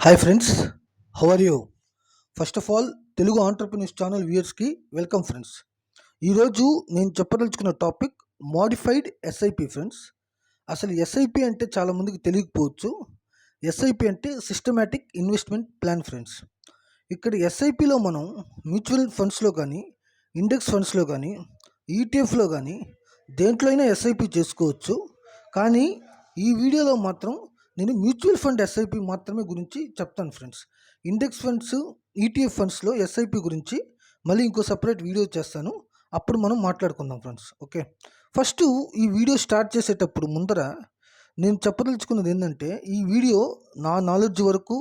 Hi friends, how are you? First of all Telugu entrepreneurs channel వ్యూయర్స్కి welcome friends. ఈరోజు నేను చెప్పదలుచుకున్న టాపిక్ మోడిఫైడ్ ఎస్ఐపి ఫ్రెండ్స్. అసలు SIP అంటే చాలామందికి తెలియకపోవచ్చు. ఎస్ఐపి అంటే సిస్టమాటిక్ ఇన్వెస్ట్మెంట్ ప్లాన్ ఫ్రెండ్స్. ఇక్కడ ఎస్ఐపిలో మనం మ్యూచువల్ ఫండ్స్లో కానీ, ఇండెక్స్ ఫండ్స్లో కానీ, ఈటీఎఫ్లో కానీ దేంట్లో అయినా ఎస్ఐపి చేసుకోవచ్చు. కానీ ఈ వీడియోలో మాత్రం నేను మ్యూచువల్ ఫండ్ ఎస్ఐపి మాత్రమే గురించి చెప్తాను ఫ్రెండ్స్. ఇండెక్స్ ఫండ్స్, ఈటీఎఫ్ ఫండ్స్లో ఎస్ఐపి గురించి మళ్ళీ ఇంకో సపరేట్ వీడియో చేస్తాను, అప్పుడు మనం మాట్లాడుకుందాం ఫ్రెండ్స్. ఓకే, ఫస్ట్ ఈ వీడియో స్టార్ట్ చేసేటప్పుడు ముందర నేను చెప్పదలుచుకున్నది ఏంటంటే, ఈ వీడియో నా నాలెడ్జ్ వరకు,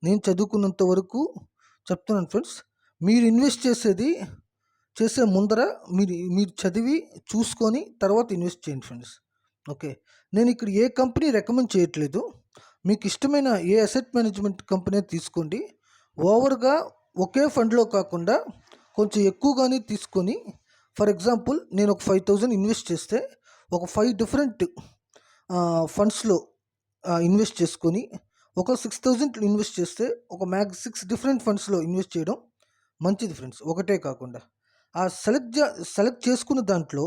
నేను చదువుకున్నంత వరకు చెప్తున్నాను ఫ్రెండ్స్. మీరు ఇన్వెస్ట్ చేసే ముందర మీరు చదివి చూసుకొని తర్వాత ఇన్వెస్ట్ చేయండి ఫ్రెండ్స్. ఓకే, నేను ఇక్కడ ఏ కంపెనీ రికమెండ్ చేయట్లేదు. మీకు ఇష్టమైన ఏ అసెట్ మేనేజ్మెంట్ కంపెనీ తీసుకోండి. ఓవర్గా ఒకే ఫండ్లో కాకుండా కొంచెం ఎక్కువగానే తీసుకొని, ఫర్ ఎగ్జాంపుల్ నేను ఒక 5,000 ఇన్వెస్ట్ చేస్తే ఒక 5 డిఫరెంట్ ఫండ్స్లో ఇన్వెస్ట్ చేసుకొని, ఒక 6,000 ఇన్వెస్ట్ చేస్తే ఒక మ్యాక్స్ 6 డిఫరెంట్ ఫండ్స్లో ఇన్వెస్ట్ చేయడం మంచిది ఫ్రెండ్స్. ఒకటే కాకుండా ఆ సెలెక్ట్ చేసుకున్న దాంట్లో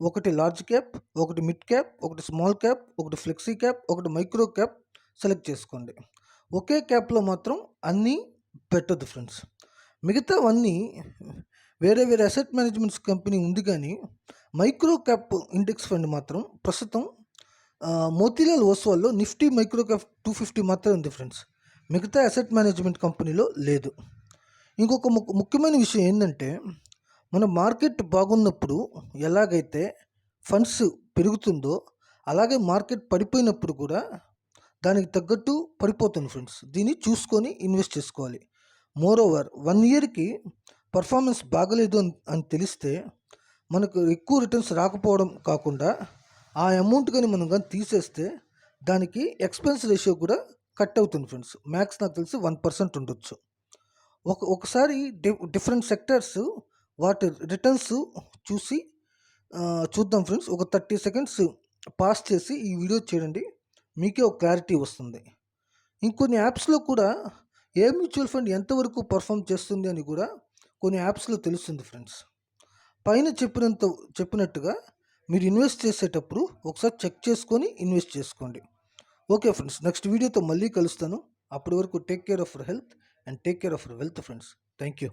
ఒకటి లార్జ్ క్యాప్, ఒకటి మిడ్ క్యాప్, ఒకటి స్మాల్ క్యాప్, ఒకటి ఫ్లెక్సీ క్యాప్, ఒకటి మైక్రో క్యాప్ సెలెక్ట్ చేసుకోండి. ఒకే క్యాప్లో మాత్రం అన్నీ పెట్టొద్దు ఫ్రెండ్స్. మిగతావన్నీ వేరే అసెట్ మేనేజ్మెంట్స్ కంపెనీ ఉంది, కానీ మైక్రో క్యాప్ ఇండెక్స్ ఫండ్ మాత్రం ప్రస్తుతం మోతీలాల్ ఓస్వాల్లో నిఫ్టీ మైక్రో క్యాప్ 250 మాత్రమే ఉంది ఫ్రెండ్స్. మిగతా అసెట్ మేనేజ్మెంట్ కంపెనీలో లేదు. ఇంకొక ముఖ్యమైన విషయం ఏంటంటే, మన మార్కెట్ బాగున్నప్పుడు ఎలాగైతే ఫండ్స్ పెరుగుతుందో, అలాగే మార్కెట్ పడిపోయినప్పుడు కూడా దానికి తగ్గట్టు పడిపోతుంది ఫ్రెండ్స్. దీన్ని చూసుకొని ఇన్వెస్ట్ చేసుకోవాలి. మోర్ ఓవర్ 1 ఇయర్కి పర్ఫార్మెన్స్ బాగలేదు అని తెలిస్తే మనకు ఎక్కువ రిటర్న్స్ రాకపోవడం కాకుండా, ఆ అమౌంట్ కానీ మనం కానీ తీసేస్తే దానికి ఎక్స్పెన్స్ రేషియో కూడా కట్ అవుతుంది ఫ్రెండ్స్. మ్యాక్స్ నాకు తెలిసి 1% ఉండొచ్చు. ఒకసారి డిఫరెంట్ సెక్టర్స్ వాటి రిటర్న్స్ చూద్దాం ఫ్రెండ్స్. ఒక 30 సెకండ్స్ పాస్ చేసి ఈ వీడియో చేయండి, మీకే ఒక క్లారిటీ వస్తుంది. ఇంకొన్ని యాప్స్లో కూడా ఏ మ్యూచువల్ ఫండ్ ఎంతవరకు పర్ఫామ్ చేస్తుంది అని కూడా కొన్ని యాప్స్లో తెలుస్తుంది ఫ్రెండ్స్. పైన చెప్పినట్టుగా మీరు ఇన్వెస్ట్ చేసేటప్పుడు ఒకసారి చెక్ చేసుకొని ఇన్వెస్ట్ చేసుకోండి. ఓకే ఫ్రెండ్స్, నెక్స్ట్ వీడియోతో మళ్ళీ కలుస్తాను. అప్పటి వరకు take care of your health and take care of your wealth friends. Thank you.